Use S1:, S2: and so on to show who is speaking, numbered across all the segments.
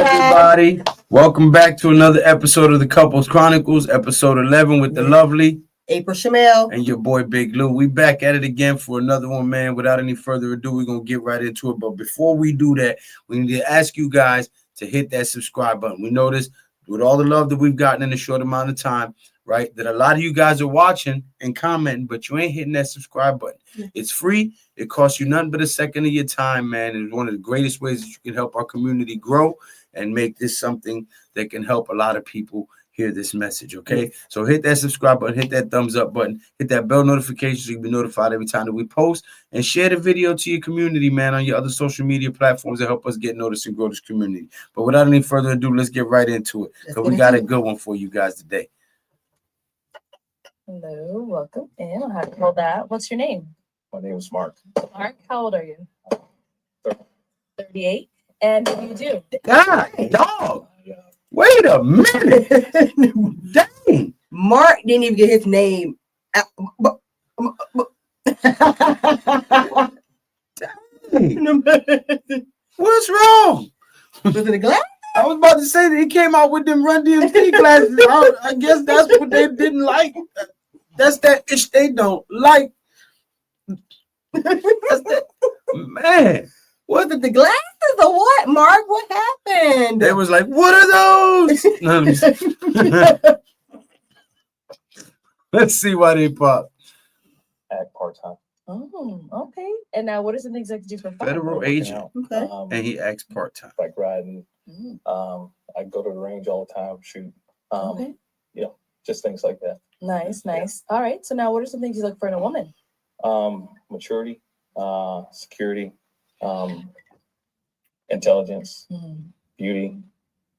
S1: everybody. Welcome back to another episode of the Couples Chronicles, episode 11 with the lovely
S2: April Shamel
S1: and your boy Big Lou. We back at it again for another one, man. Without any further ado, we're going to get right into it. But before we do that, we need to ask you guys to hit that subscribe button. We noticed with all the love that we've gotten in a short amount of time, right, that a lot of you guys are watching and commenting, but you ain't hitting that subscribe button. It's free. It costs you nothing but a second of your time, man. It's one of the greatest ways that you can help our community grow and make this something that can help a lot of people hear this message, okay? So hit that subscribe button, hit that thumbs up button, hit that bell notification so you can be notified every time that we post, and share the video to your community, man, on your other social media platforms that help us get noticed and grow this community. But without any further ado, let's get right into it, because we got a good one for you guys today.
S3: Hello, welcome in. I'll have to hold that. What's your name?
S4: My name is Mark.
S3: Mark, how old are you? 38. And what do you do?
S1: God, dog. Wait a minute. Dang.
S2: Mark didn't even get his name.
S1: What's wrong?
S2: Was it a glass?
S1: I was about to say that he came out with them Run DMC glasses. I guess that's what they didn't like. That's that itch they don't like. Man.
S2: Was it the glasses or what, Mark? What happened?
S1: They was like, what are those? No, let's see why they pop.
S4: Act part-time.
S3: Oh, okay. And now what is an executive for fun?
S1: Federal agent.
S2: Okay.
S1: And he acts part-time.
S4: Like riding. I go to the range all the time, shoot.
S3: Okay.
S4: You know, just things like that.
S3: Nice, nice. All right. So now what are some things you look for in a woman?
S4: Maturity, security, intelligence, beauty.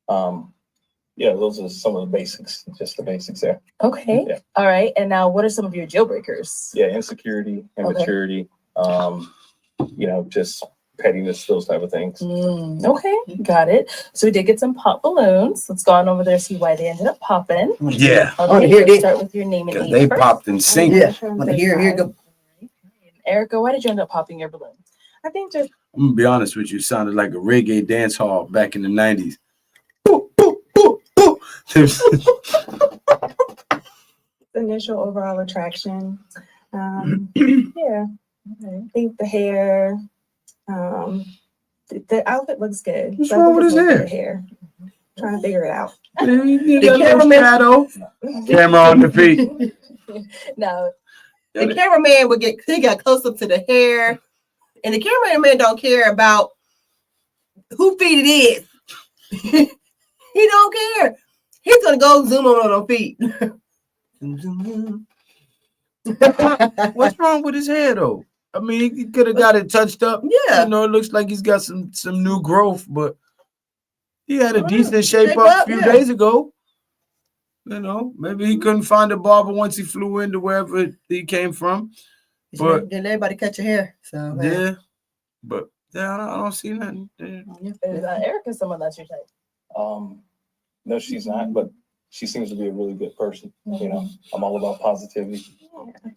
S4: Yeah, those are some of the basics, just the basics there.
S3: Okay.
S4: Yeah.
S3: All right. And now what are some of your deal breakers?
S4: Yeah, insecurity, immaturity, you know, just pettiness, those type of things.
S3: Okay, got it. So we did get some pop balloons. Let's go on over there and see why they ended up popping.
S1: Yeah.
S3: Okay,
S2: hear
S3: let's
S2: this.
S3: start with your name and age
S1: They
S3: first.
S1: popped in sync.
S2: Yeah. Want to hear go.
S3: Erica, why did you end up popping your balloon?
S5: I think just
S1: I'm going to be honest with you. It sounded like a reggae dance hall back in the 90s. Boop, boop, boop, boop.
S5: the initial overall attraction. Yeah, I think the hair, the outfit looks good.
S1: What's
S5: So I
S1: wrong
S5: think
S1: with
S5: it's
S1: his
S5: more
S1: hair?
S5: the hair? Trying to figure it out.
S1: The
S2: cameraman-
S1: camera on the feet.
S3: No.
S2: The cameraman would he got close up to the hair, and the cameraman don't care about who feet it is. He don't care. He's gonna go zoom on those feet.
S1: What's wrong with his hair, though? I mean, he could have got it touched up.
S2: Yeah.
S1: You know, it looks like he's got some new growth, but he had a decent shape
S2: Shape
S1: up a
S2: up,
S1: few
S2: yeah.
S1: days ago. You know, maybe he couldn't find a barber once he flew into wherever he came from. But
S2: Didn't everybody cut your hair? So
S1: yeah, but yeah, I don't see nothing. Yeah.
S3: Is Erica someone that's your type?
S4: No, she's not, but she seems to be a really good person. You know, I'm all about positivity.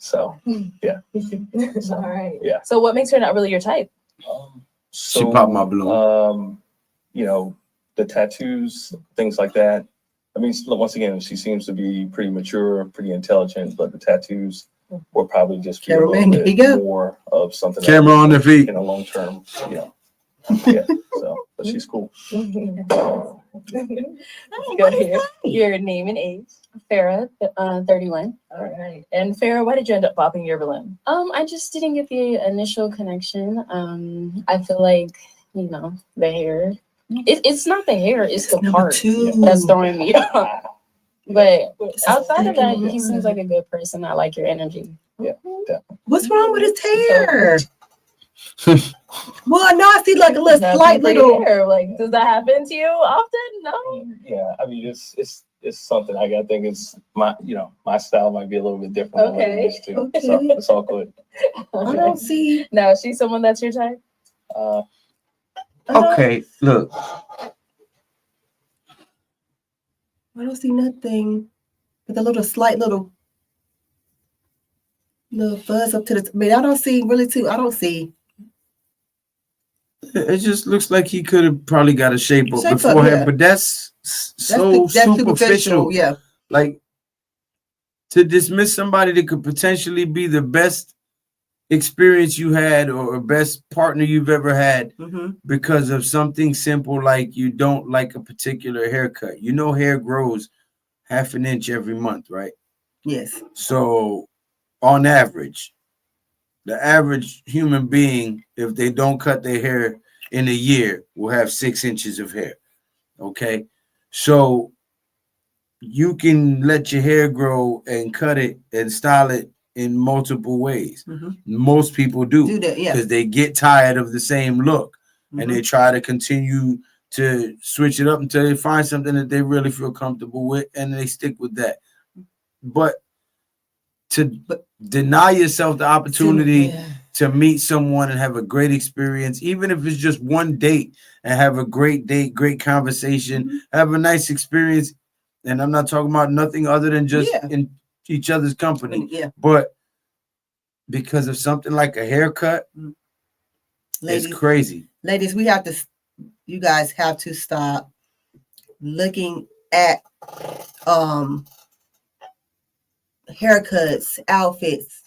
S4: So, yeah.
S3: All right.
S4: Yeah.
S3: So what makes her not really your type?
S4: So,
S1: She popped my balloon.
S4: You know, the tattoos, things like that. I mean, once again, she seems to be pretty mature, pretty intelligent, but the tattoos will probably just be a
S2: Cameraman,
S4: little
S2: there you
S4: bit
S2: go.
S4: more of something that
S1: Camera on the feet.
S4: in a long term, you know. Yeah. So, but she's cool.
S3: Go here. Your name and age.
S6: Farah, 31.
S3: All right. And Farah, why did you end up popping your balloon?
S6: I just didn't get the initial connection. I feel like, you know, the hair. It's not the hair, it's the part that's throwing me off. But outside of that, he seems like a good person. I like your energy.
S4: Yeah.
S2: what's wrong with his hair? Well, no, I see like a little
S3: Nothing
S2: slight
S3: for your
S2: little.
S3: hair. Like, does that happen to you often? No.
S4: Yeah, I mean, it's something. I think it's my style might be a little bit different than what it used to.
S2: Okay.
S4: So it's all good.
S2: I don't see.
S3: Now, is she someone that's your type?
S1: Okay, look.
S2: I don't see nothing with a little slight little fuzz up to the. I mean, I don't see really too. I don't see
S1: It just looks like he could have probably got a shape up
S2: Shape up,
S1: beforehand,
S2: yeah.
S1: but that's so
S2: That's
S1: superficial.
S2: Yeah.
S1: Like, to dismiss somebody that could potentially be the best experience you had or best partner you've ever had because of something simple like you don't like a particular haircut. You know, hair grows half an inch every month, right?
S2: Yes.
S1: So on average, the average human being, if they don't cut their hair in a year, will have 6 inches of hair. Okay. So you can let your hair grow and cut it and style it in multiple ways. Most people do
S2: that, yeah.
S1: because they get tired of the same look and they try to continue to switch it up until they find something that they really feel comfortable with and they stick with that. But to deny yourself the opportunity to meet someone and have a great experience, even if it's just one date, and have a great date, great conversation, have a nice experience. And I'm not talking about nothing other than just in each other's company. But because of something like a haircut, it's crazy.
S2: Ladies, you guys have to stop looking at haircuts, outfits,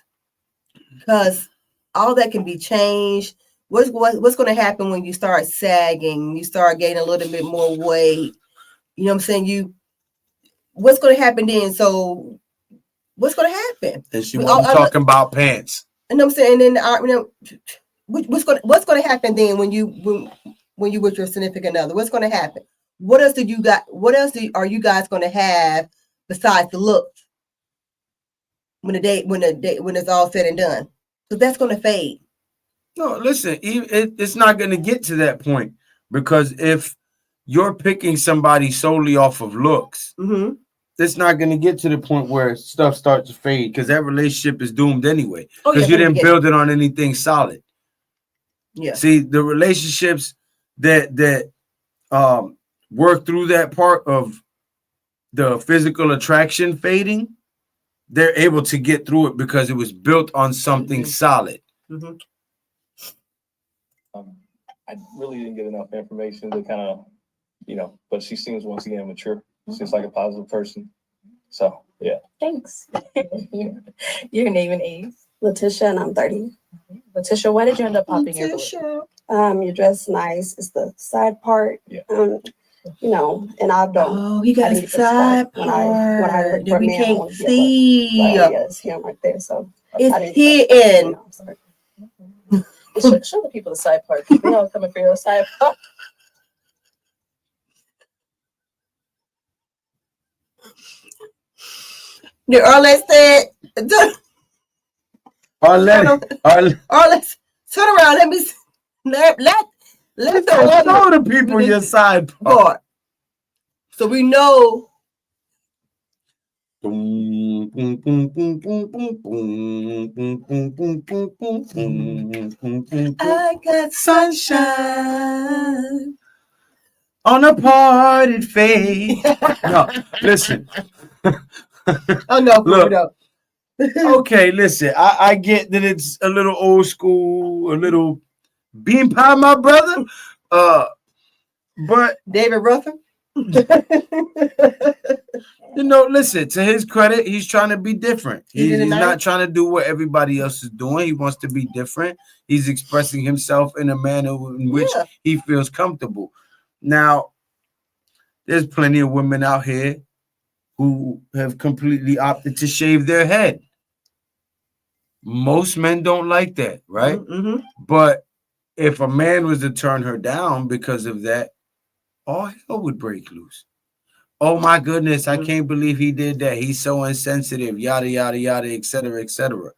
S2: because all that can be changed. What's going to happen when you start sagging, you start gaining a little bit more weight? You know what I'm saying? What's going to happen then? So what's going to happen?
S1: And she wasn't talking about pants.
S2: And I'm saying, then what's going to happen then when you with your significant other? What's going to happen? What else are you guys going to have besides the look when it's all said and done? Because that's going to fade.
S1: No, listen, it's not going to get to that point, because if you're picking somebody solely off of looks, it's not going to get to the point where stuff starts to fade, because that relationship is doomed anyway, because you didn't build it on anything solid. Yeah. See, the relationships that work through that part of the physical attraction fading, they're able to get through it because it was built on something solid.
S4: I really didn't get enough information to kind of, but she seems, once again, mature. Seems like a positive person. So, yeah.
S3: Thanks. Your name and age?
S7: Letitia, and I'm 30.
S3: Letitia, why did you end up popping your balloon?
S7: Your dress nice. It's the side part.
S4: Yeah.
S7: And I don't.
S2: Oh, he got a side part that we can't see.
S7: Yeah, it's him right there. So
S2: it's hidden.
S7: I'm sorry.
S3: Show the people the side part. They all coming for your side part.
S2: Arlette said,
S1: Arlette,
S2: turn around. Let me
S1: show the people your side part.
S2: So we know. I got sunshine
S1: on a parted face. No, listen.
S2: Oh no,
S1: look.
S2: No.
S1: Okay, listen. I get that it's a little old school, a little bean pie, my brother. But
S2: David Ruffin.
S1: Listen, to his credit, he's trying to be different. He's not trying to do what everybody else is doing. He wants to be different. He's expressing himself in a manner in which he feels comfortable. Now, there's plenty of women out here who have completely opted to shave their head. Most men don't like that, right? But if a man was to turn her down because of that, all hell would break loose. Oh my goodness, I can't believe he did that. He's so insensitive, yada, yada, yada, et cetera, et cetera.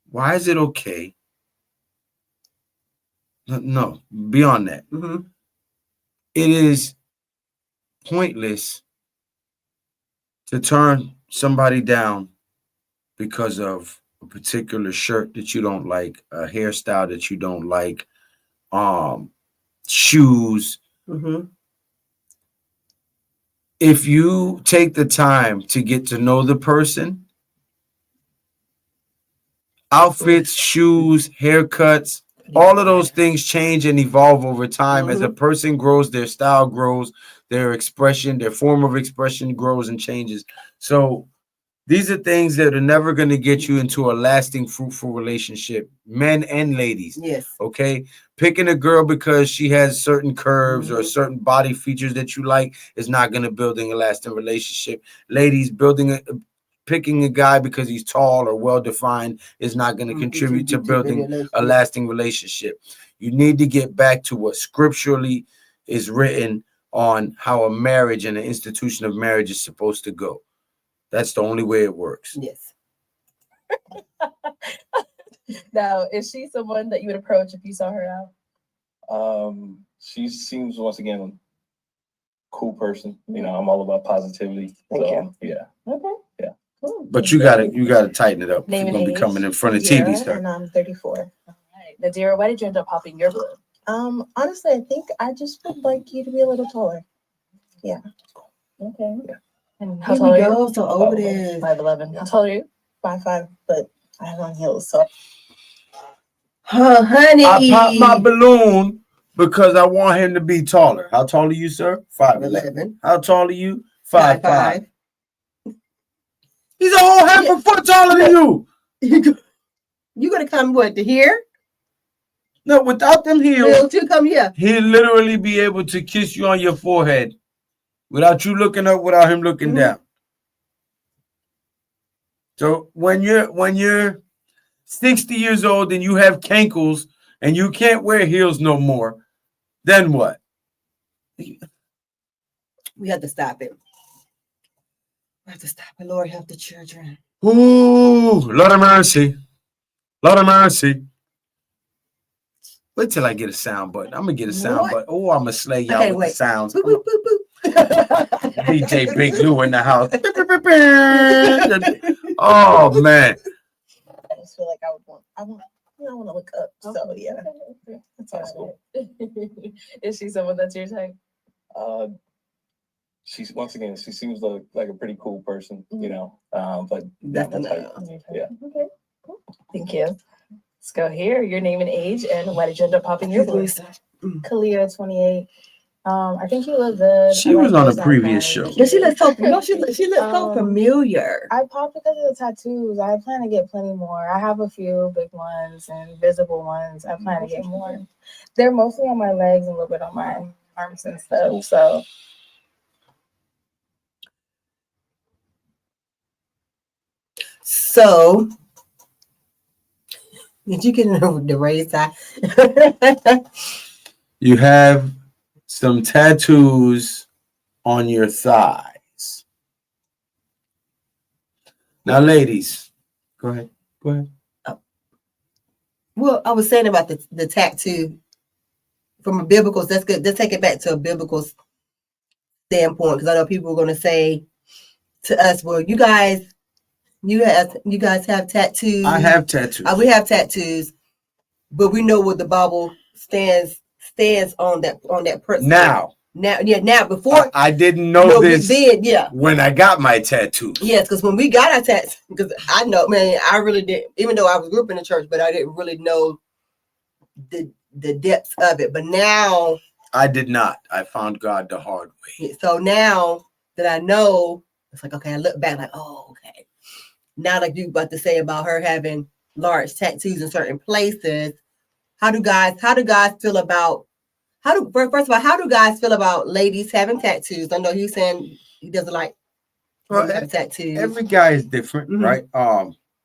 S1: Why is it okay? No, beyond that. It is pointless to turn somebody down because of a particular shirt that you don't like, a hairstyle that you don't like, shoes. If you take the time to get to know the person, outfits, shoes, haircuts, All of those things change and evolve over time. As a person grows, their style grows, their expression, their form of expression grows and changes. So these are things that are never going to get you into a lasting, fruitful relationship, men and ladies.
S2: Yes.
S1: Okay. Picking a girl because she has certain curves or certain body features that you like is not going to build a lasting relationship. Ladies, picking a guy because he's tall or well-defined is not going to contribute to building a lasting relationship. You need to get back to what scripturally is written on how a marriage and an institution of marriage is supposed to go. That's the only way it works.
S2: Yes.
S3: Now, is she someone that you would approach if you saw her out?
S4: She seems, once again, cool person. You know, I'm all about positivity.
S7: Thank
S4: you. Yeah.
S3: Okay.
S4: Yeah.
S3: Cool.
S1: But you gotta tighten it up.
S3: Name
S1: You're
S3: and
S1: gonna be
S3: age.
S1: coming in front of
S5: Nadira,
S1: TV star.
S5: and I'm 34.
S3: All right. Nadira, why did you end up popping your balloon?
S5: Honestly, I think I just would like you to be a little taller.
S3: Okay.
S4: Yeah.
S3: And how
S2: Here
S3: tall
S2: we
S3: are you?
S2: go. So over there.
S3: 5'11". How tall are you?
S5: 5'5", but I have on heels, so
S2: Oh, honey.
S1: I popped my balloon because I want him to be taller. How tall are you, sir? 5'11". How tall are you? 5'5". He's a whole half a foot taller than you.
S2: You gonna come what to here?
S1: No, without them heels,
S2: He'll to come here.
S1: he'll literally be able to kiss you on your forehead without you looking up, without him looking down. So when you're 60 years old and you have cankles and you can't wear heels no more, then what?
S2: We have to stop it. We have to stop it. Lord, help the children.
S1: Ooh, Lord of mercy. Lord of mercy. Wait till I get a sound button. I'm gonna get a sound button. Oh, I'm gonna slay y'all with the sounds.
S2: Boop, boop, boop, boop.
S1: DJ Big Lou in the house. Oh man.
S5: I just feel like I want to look up. So yeah, that's awesome.
S3: Is she someone that's your type?
S4: She's, once again, she seems like a pretty cool person, you know. But
S2: That's
S4: not my type. Yeah.
S3: Okay. Cool. Thank you. Let's go here. Your name and age, and why did you end up popping your balloon?
S5: Kalia, 28. I think you look good.
S1: She was on a previous show.
S2: Yeah, she looks so so familiar.
S5: I popped because of the tattoos. I plan to get plenty more. I have a few big ones and visible ones. I plan to get more. They're mostly on my legs and a little bit on my arms and stuff. So
S2: So, did you get the raised eye?
S1: You have some tattoos on your thighs. Now, ladies, go ahead. Go ahead.
S2: Well, I was saying about the tattoo from a biblical. That's good. Let's take it back to a biblical standpoint, because I know people are going to say to us, "Well, you guys have tattoos."
S1: I have tattoos.
S2: We have tattoos, but we know what the Bible stands on that principle. Now before
S1: I didn't know this.
S2: We did,
S1: when I got my tattoo.
S2: Yes, because when we got our tattoos, because I know, man, I really didn't, even though I was grew up in the church, but I didn't really know the depths of it. But now
S1: I did not. I found God the hard way.
S2: So now that I know, it's like, okay, I look back like, oh, okay. Now, like you about to say about her having large tattoos in certain places, how do guys feel about first of all, how do guys feel about ladies having tattoos? I know he's saying he doesn't like tattoos.
S1: Every guy is different, right?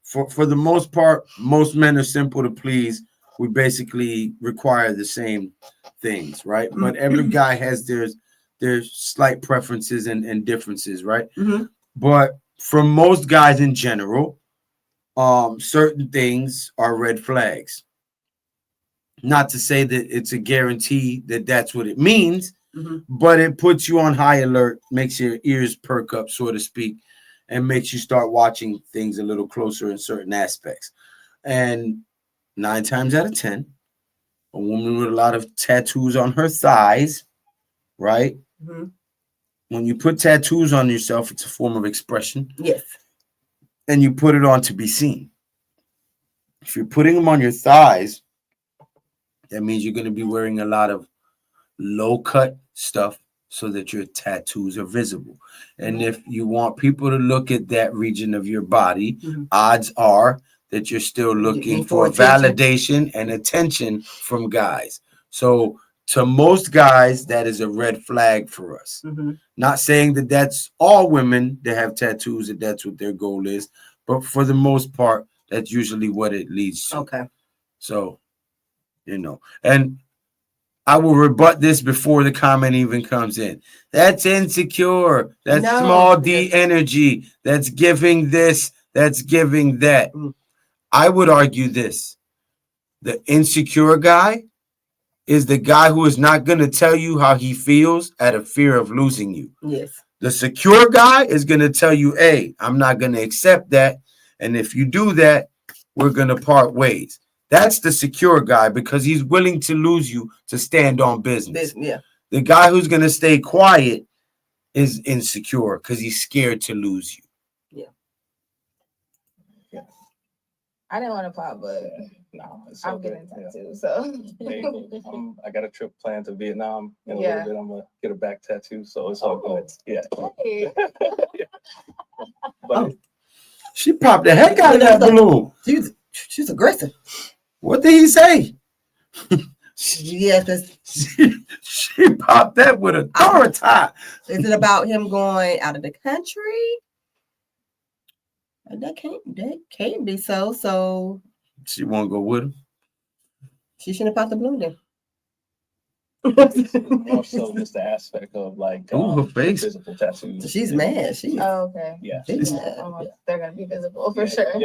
S1: For the most part, most men are simple to please. We basically require the same things, right? But every guy has their slight preferences and differences, right? But for most guys in general, certain things are red flags. Not to say that it's a guarantee that that's what it means, but it puts you on high alert, makes your ears perk up, so to speak, and makes you start watching things a little closer in certain aspects. And 9 times out of 10, a woman with a lot of tattoos on her thighs, right? When you put tattoos on yourself, it's a form of expression.
S2: Yes.
S1: And you put it on to be seen. If you're putting them on your thighs, That means you're going to be wearing a lot of low cut stuff so that your tattoos are visible. And if you want people to look at that region of your body, odds are that you're still looking for validation and attention from guys. So to most guys, that is a red flag for us. Not saying that that's all women that have tattoos, that that's what their goal is, but for the most part, that's usually what it leads to.
S2: Okay.
S1: So, you know, and I will rebut this before the comment even comes in. That's insecure. That's small D energy. That's giving this. That's giving that. I would argue this. The insecure guy is the guy who is not going to tell you how he feels out of fear of losing you.
S2: Yes.
S1: The secure guy is going to tell you, hey, I'm not going to accept that. And if you do that, we're going to part ways. That's the secure guy because he's willing to lose you to stand on business.
S2: Yeah.
S1: The guy who's going to stay quiet is insecure because he's scared to lose you.
S5: I didn't want to pop, but
S4: No, it's
S5: I'm
S4: so good.
S5: getting tattoos, so.
S4: Hey, I got a trip planned to Vietnam in a little bit. I'm gonna get a back tattoo, so it's all good. Yeah.
S5: Hey.
S4: But
S1: She popped the heck out of that balloon.
S2: She's aggressive.
S1: What did he say?
S2: Yes.
S1: She popped that with authority.
S2: Is it about him going out of the country? That can't be so. So
S1: She won't go with him.
S2: she shouldn't have popped the balloon then.
S4: more so just the aspect of like
S1: Ooh, her face.
S4: physical tattoos.
S2: She's mad. She's
S5: Okay.
S4: Yeah.
S2: she's
S5: Yeah,
S2: mad.
S5: they're gonna be visible for
S4: Yeah,
S5: sure.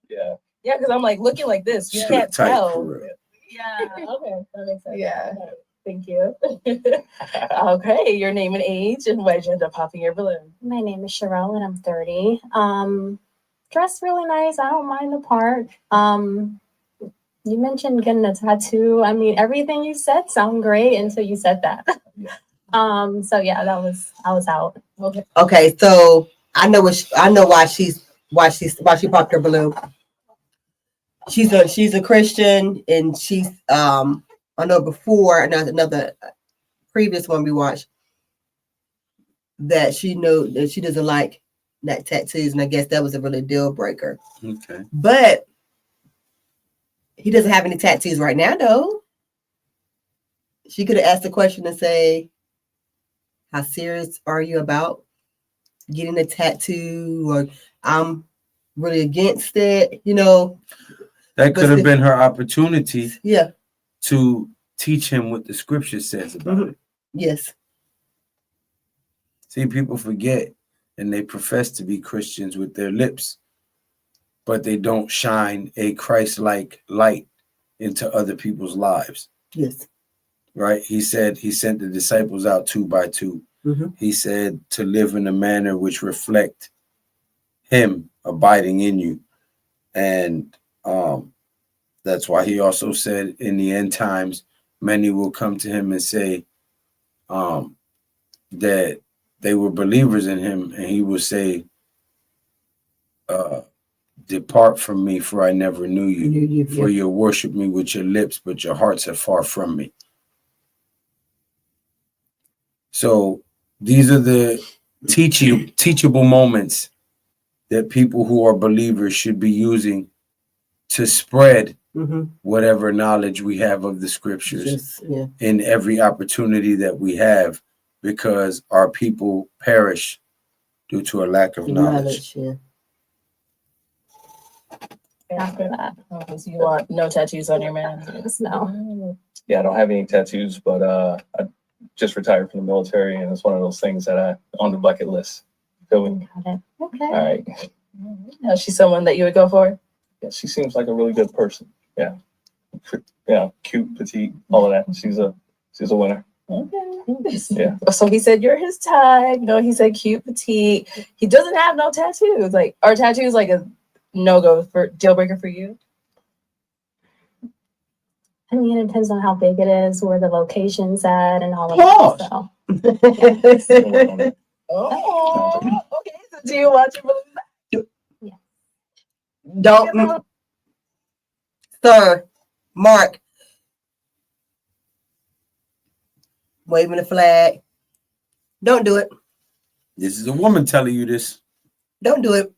S4: Yeah.
S3: Yeah, because I'm like looking like this. You
S1: She
S3: can't
S1: tight,
S3: tell.
S1: for real.
S3: Yeah. Okay. That makes sense.
S5: Yeah.
S3: Thank you. Okay, your name and age, and why'd you end up popping your balloon?
S8: My name is Cheryl and I'm 30. Dressed really nice. I don't mind the part. You mentioned getting a tattoo. I mean, everything you said sounded great until you said that. So yeah, I was out. Okay.
S2: Okay, so I know why she popped her balloon. She's a Christian, and she's I know before another previous one we watched that she knew that she doesn't like that tattoos, and I guess that was a really deal breaker.
S1: Okay.
S2: But he doesn't have any tattoos right now, though. She could have asked the question and say, how serious are you about getting a tattoo? Or I'm really against it, you know.
S1: That could have been her opportunity
S2: Yeah.
S1: to teach him what the scripture says about it.
S2: Yes.
S1: See, people forget and they profess to be Christians with their lips, but they don't shine a Christ-like light into other people's lives.
S2: Yes.
S1: Right? He said he sent the disciples out 2 by 2. He said to live in a manner which reflect him abiding in you. And that's why he also said in the end times, many will come to him and say that they were believers in him, and he will say, depart from me, for I never knew you. For you worship me with your lips, but your hearts are far from me. So these are the teachable moments that people who are believers should be using to spread whatever knowledge we have of the scriptures in every opportunity that we have, because our people perish due to a lack of knowledge.
S3: After that, okay, so you want no tattoos on your man?
S8: No.
S4: Yeah, I don't have any tattoos, but I just retired from the military, and it's one of those things that I on the bucket list. Feel me?
S8: Got it. Okay.
S4: All right.
S3: Is she someone that you would go for?
S4: Yeah, she seems like a really good person. Yeah. Yeah, cute, petite, all of that. She's a winner.
S3: Okay.
S4: Yeah.
S3: So he said you're his type. No, he said cute, petite. He doesn't have no tattoos. Like, are tattoos like a no-go for deal breaker for you?
S8: I mean, it depends on how big it is, where the location's at, and all of that. So.
S3: Oh, okay. So do you want your balloon?
S2: Don't, sir. Mark, waving the flag. Don't do it.
S1: This is a woman telling you this.
S2: Don't do it.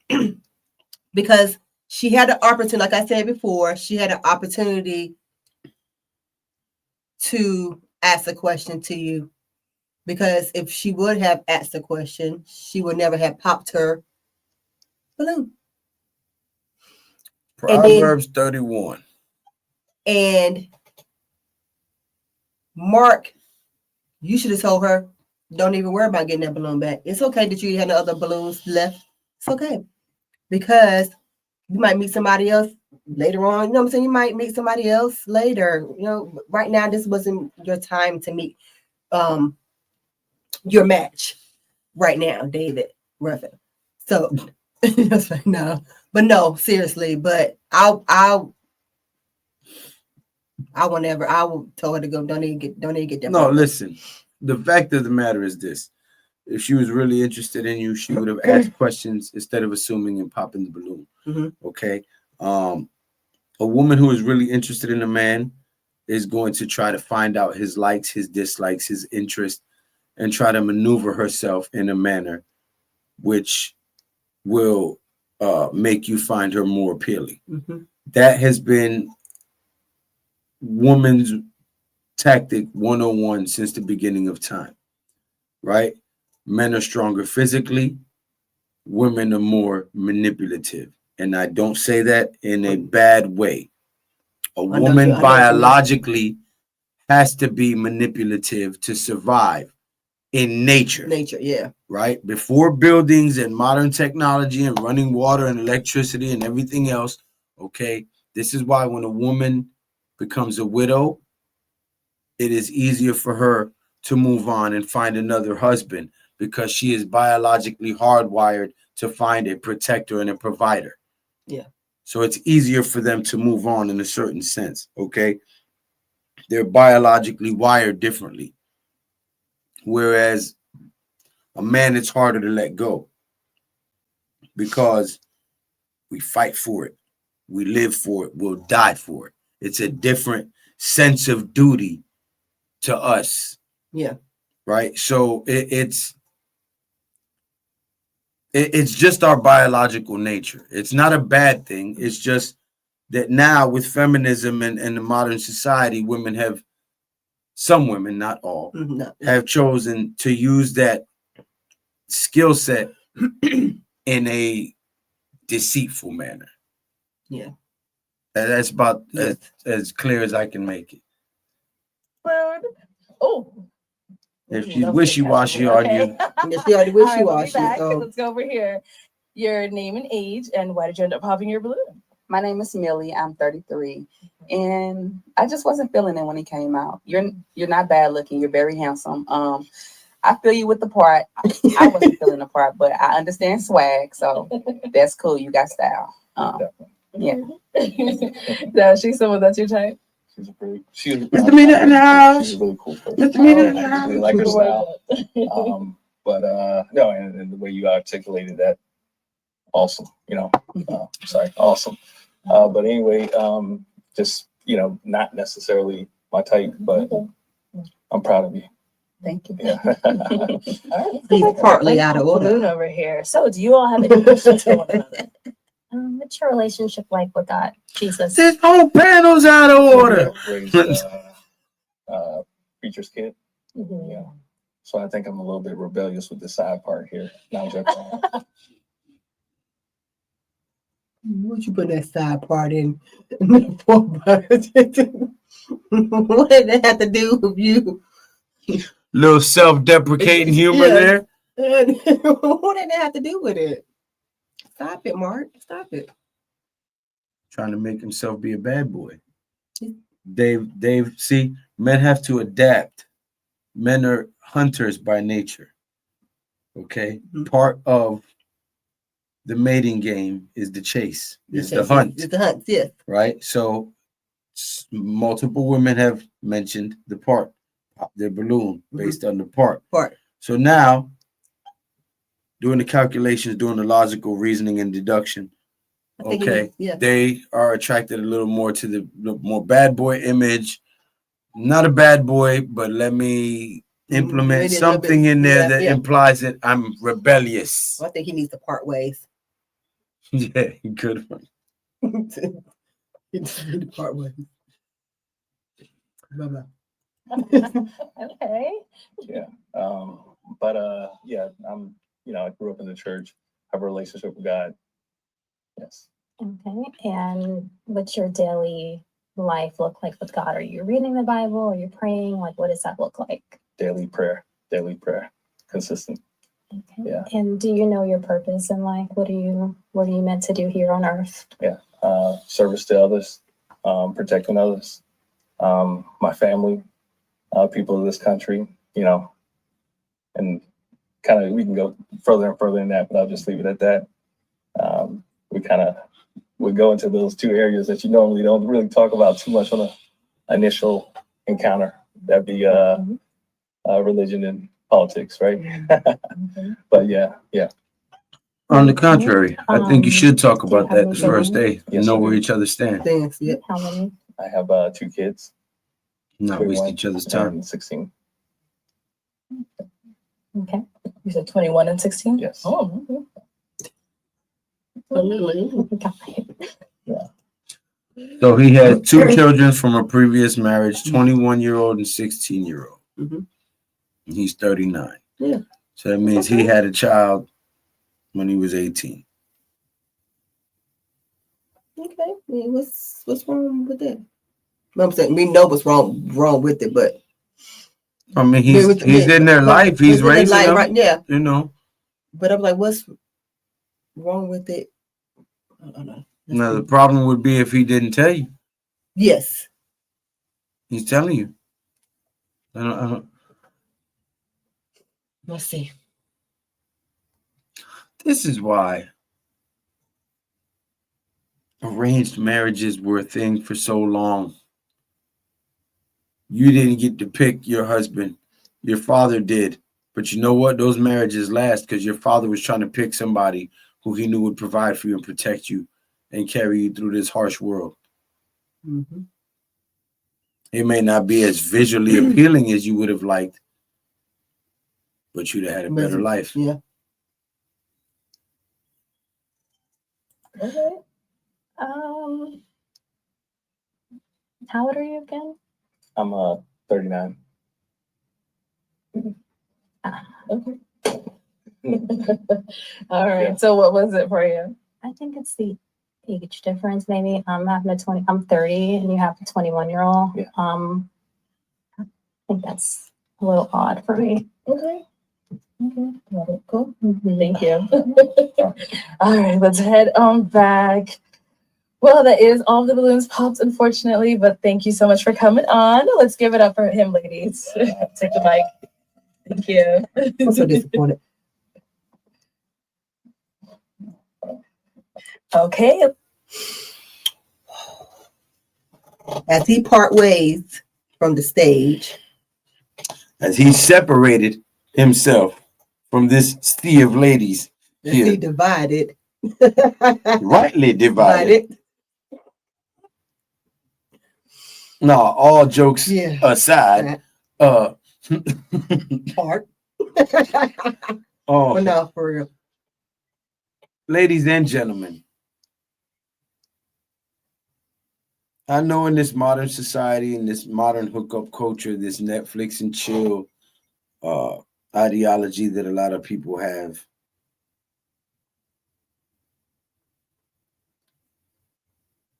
S2: Because she had the opportunity, like I said before, she had an opportunity to ask a question to you. Because if she would have asked a question, she would never have popped her balloon.
S1: Proverbs 31.
S2: And Mark, you should have told her, don't even worry about getting that balloon back. It's okay that you had no other balloons left. It's okay. Because you might meet somebody else later on. You know what I'm saying? You might meet somebody else later. You know, right now, this wasn't your time to meet your match right now, David Ruffin. So, that's like, no. But no, seriously. But I will tell her to go. Don't even get that.
S1: No, listen. The fact of the matter is this. If she was really interested in you, she would have asked questions instead of assuming and popping the balloon.
S2: Mm-hmm.
S1: Okay. A woman who is really interested in a man is going to try to find out his likes, his dislikes, his interests, and try to maneuver herself in a manner which will make you find her more appealing.
S2: Mm-hmm.
S1: That has been woman's tactic 101 since the beginning of time, right? Men are stronger physically, women are more manipulative. And I don't say that in a bad way. A woman biologically has to be manipulative to survive in nature.
S2: Nature, yeah.
S1: Right? Before buildings and modern technology and running water and electricity and everything else, okay? This is why when a woman becomes a widow, it is easier for her to move on and find another husband because she is biologically hardwired to find a protector and a provider.
S2: Yeah.
S1: So it's easier for them to move on in a certain sense, okay? They're biologically wired differently. Whereas a man, it's harder to let go because we fight for it. We live for it. We'll die for it. It's a different sense of duty to us.
S2: Yeah.
S1: Right. So it's just our biological nature. It's not a bad thing. It's just that now with feminism and the modern society, some women, not all, have chosen to use that skill set in a deceitful manner.
S2: Yeah.
S1: That's about as clear as I can make it.
S3: Oh.
S1: If she's wishy-washy on you.
S2: If she already wishy-washy.
S3: Let's go over here. Your name and age, and why did you end up popping your balloon?
S9: My name is Millie. I'm 33, and I just wasn't feeling it when he came out. You're not bad looking. You're very handsome. I feel you with the part. I wasn't feeling the part, but I understand swag, so that's cool. You got style. Yeah.
S3: Now she's someone that's your type.
S1: Mr. Mina in the house.
S4: She's a really cool person.
S1: Mr. Mina in the
S4: I
S1: house.
S4: really like her style. But no, and the way you articulated that, awesome. Awesome. But anyway, just not necessarily my type, but I'm proud of you.
S9: Thank you.
S4: Yeah.
S2: He's partly out of order
S3: balloon over here. So, do you all have any questions for one another?
S8: What's your relationship like with God, Jesus?
S1: This whole panel's out of order.
S4: Raised, preacher's kid. Mm-hmm. Yeah. So I think I'm a little bit rebellious with the side part here. No, I'm joking.
S2: What you put that side part in? What did that have to do with you?
S1: Little self-deprecating humor there.
S2: What did that have to do with it? Stop it, Mark. Stop it.
S1: Trying to make himself be a bad boy. Dave, see, men have to adapt. Men are hunters by nature. Okay? Mm-hmm. Part of the mating game is the chase. It's the hunt.
S2: It's the hunt, yes.
S1: Right? So multiple women have mentioned the part, pop their balloon based on the part. So now, doing the calculations, doing the logical reasoning and deduction,
S2: I think
S1: Okay,
S2: yeah.
S1: they are attracted a little more to the more bad boy image. Not a bad boy, but let me implement
S2: Maybe a little
S1: something
S2: bit,
S1: in there
S2: yeah,
S1: that
S2: yeah.
S1: implies that I'm rebellious.
S2: I think he needs to part ways.
S1: Yeah, good one.
S2: He needs to part ways. Bye-bye.
S3: Okay.
S4: Yeah. But yeah, I'm, I grew up in the church, have a relationship with God. Yes.
S8: Okay. And what's your daily life look like with God? Are you reading the Bible? Are you praying? Like, what does that look like?
S4: Daily prayer, consistent.
S8: Okay.
S4: Yeah.
S8: And do you know your purpose in life? What are you meant to do here on earth?
S4: Yeah. Service to others, protecting others, my family, people of this country, and kind of we can go further and further in that, but I'll just leave it at that. We go into those two areas that you normally don't really talk about too much on an initial encounter. That'd be religion and politics, right? But yeah.
S1: On the contrary, I think you should talk
S8: do you
S1: about
S8: have
S1: that
S8: any
S1: the first
S8: children?
S1: day and know where each other stand.
S2: Thanks. Yeah.
S8: How many?
S4: I have 2 kids,
S1: Not waste
S4: 21
S1: each other's time.
S4: and 16.
S8: Okay.
S3: You said 21 and 16?
S4: Yes.
S3: Oh, okay.
S8: Got it.
S1: So he had 2 children from a previous marriage, 21-year-old and 16-year-old.
S2: Mhm.
S1: He's 39.
S2: Yeah.
S1: So that means he had a child when he was 18.
S2: Okay. Yeah, what's wrong with that? I'm saying we know what's wrong with it, but
S1: I mean, he's in their life. He's
S2: in their
S1: raising
S2: life,
S1: them,
S2: right? Yeah.
S1: But
S2: I'm like, what's wrong with it? I don't know.
S1: Now the problem would be if he didn't tell you.
S2: Yes.
S1: He's telling you. I don't.
S2: Let's see.
S1: This is why arranged marriages were a thing for so long. You didn't get to pick your husband. Your father did. But you know what? Those marriages last because your father was trying to pick somebody who he knew would provide for you and protect you and carry you through this harsh world.
S2: Mm-hmm.
S1: It may not be as visually appealing as you would have liked, but you'd have had a better life.
S2: Yeah.
S8: Okay. How old are you again?
S4: I'm 39.
S3: Okay. All right. Yeah. So what was it for you?
S8: I think it's the age difference. Maybe I'm 30 and you have a 21-year-old.
S4: Yeah.
S8: I think that's a little odd for me.
S3: Okay. Got it. Cool. Thank you. All right, let's head on back. Well, that is all the balloons popped, unfortunately, but thank you so much for coming on. Let's give it up for him, ladies. Take the mic. Thank you.
S2: I'm so disappointed.
S3: Okay.
S2: As he part ways from the stage.
S1: As he separated himself from this sea of ladies.
S2: As he divided.
S1: Rightly divided. No, all jokes aside.
S2: Part.
S1: Oh,
S2: but no, for real.
S1: Ladies and gentlemen, I know in this modern society, in this modern hookup culture, this Netflix and chill ideology that a lot of people have,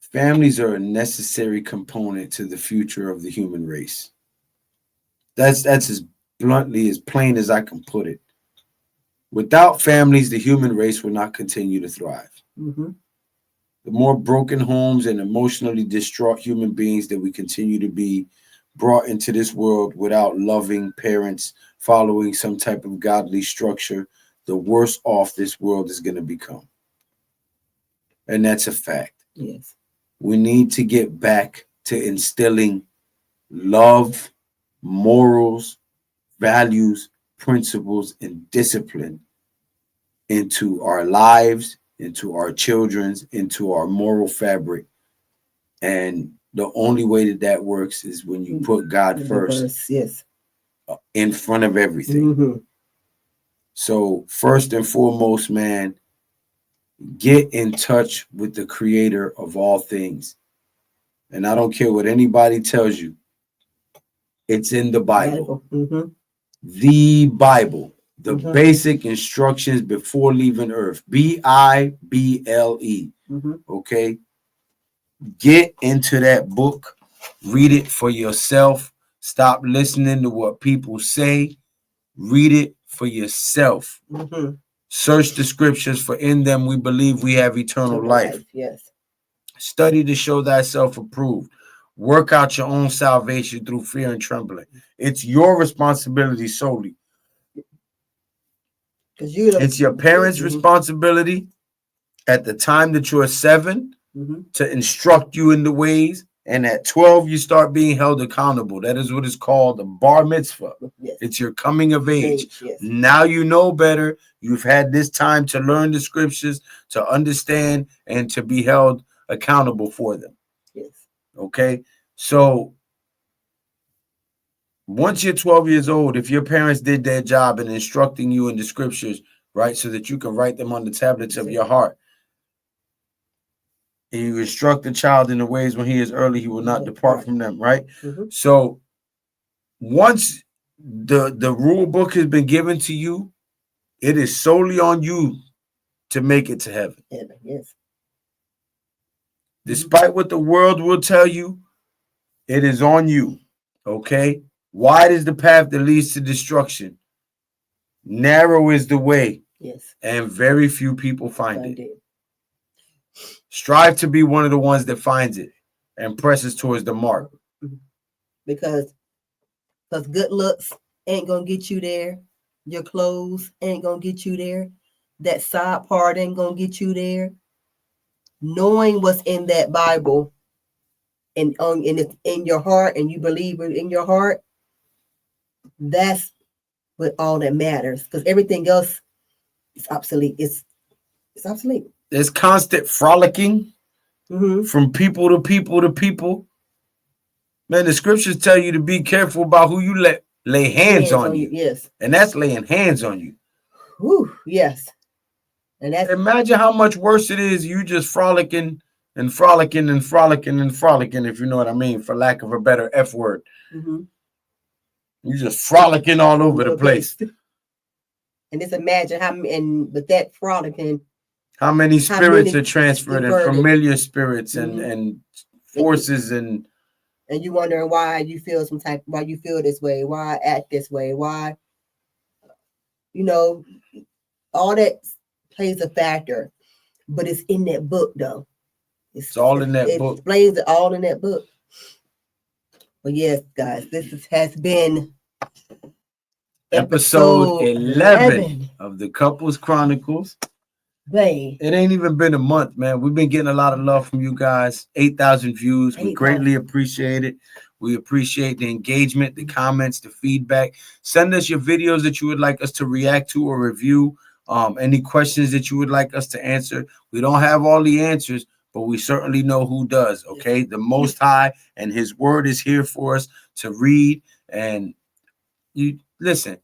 S1: families are a necessary component to the future of the human race. That's as bluntly, as plain as I can put it. Without families, the human race will not continue to thrive.
S2: Mm-hmm.
S1: The more broken homes and emotionally distraught human beings that we continue to be brought into this world without loving parents, following some type of godly structure, the worse off this world is going to become. And that's a fact.
S2: Yes.
S1: We need to get back to instilling love, morals, values, principles, and discipline into our lives, into our children's, into our moral fabric. And the only way that works is when you put God first,
S2: yes,
S1: in front of everything. So first and foremost, man, get in touch with the creator of all things. And I don't care what anybody tells you. It's in the Bible. The Bible. The basic instructions before leaving earth. Bible. Okay? Get into that book. Read it for yourself. Stop listening to what people say. Read it for yourself. Search the scriptures, for in them we believe we have eternal life.
S2: Yes.
S1: Study to show thyself approved. Work out your own salvation through fear and trembling. It's your responsibility solely. It's your parents' responsibility at the time that you're 7 to instruct you in the ways. And at 12, you start being held accountable. That is what is called a bar mitzvah.
S2: Yes.
S1: It's your coming of age.
S2: Yes.
S1: Now you know better. You've had this time to learn the scriptures, to understand, and to be held accountable for them.
S2: Yes.
S1: Okay? So once you're 12 years old, if your parents did their job in instructing you in the scriptures, right, so that you can write them on the tablets of your heart, and you instruct the child in the ways when he is early, he will not depart from them, right? So once the rule book has been given to you, it is solely on you to make it to heaven.
S2: Yes.
S1: Despite what the world will tell you, it is on you. Okay? Wide is the path that leads to destruction. Narrow is the way.
S2: Yes.
S1: And very few people find it. Strive to be one of the ones that finds it and presses towards the mark.
S2: Because good looks ain't gonna get you there. Your clothes ain't gonna get you there. That side part ain't gonna get you there. Knowing what's in that Bible and it's in your heart, and you believe it in your heart, that's what all that matters. Because everything else is obsolete. It's obsolete.
S1: There's constant frolicking from people to people to people. Man, the scriptures tell you to be careful about who you let lay hands on you.
S2: Yes.
S1: And that's laying hands on you.
S2: Whew, yes. And that's,
S1: imagine how much worse it is you just frolicking and frolicking and frolicking and frolicking, if you know what I mean, for lack of a better F word. You just frolicking all over the place.
S2: And just imagine how, and with that frolicking,
S1: how many spirits are transferred, and familiar spirits and forces, and
S2: you wondering why you feel why you feel this way, why act this way, why, all that plays a factor, but it's in that book though.
S1: It's all in that book.
S2: It explains it all in that book. But yes, guys, has been
S1: episode 11 of the Couples Chronicles. It ain't even been a month, man. We've been getting a lot of love from you guys. 8,000 views. We greatly appreciate it. We appreciate the engagement, the comments, the feedback. Send us your videos that you would like us to react to or review. Any questions that you would like us to answer. We don't have all the answers, but we certainly know who does. Okay, the Most High and His Word is here for us to read. And you listen.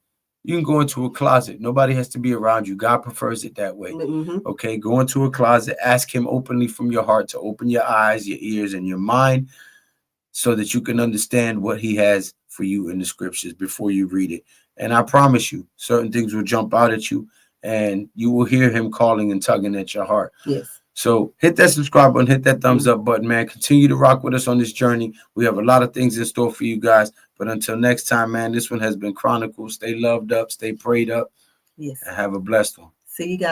S1: You can go into a closet. Nobody has to be around you. God prefers it that way. Okay, go into a closet. Ask Him openly from your heart to open your eyes, your ears, and your mind, so that you can understand what He has for you in the scriptures before you read it. And I promise you, certain things will jump out at you, and you will hear Him calling and tugging at your heart.
S2: Yes.
S1: So hit that subscribe button, hit that thumbs up button, man. Continue to rock with us on this journey. We have a lot of things in store for you guys. But until next time, man, this one has been Chronicles. Stay loved up, stay prayed up.
S2: Yes.
S1: And have a blessed one.
S2: See you guys.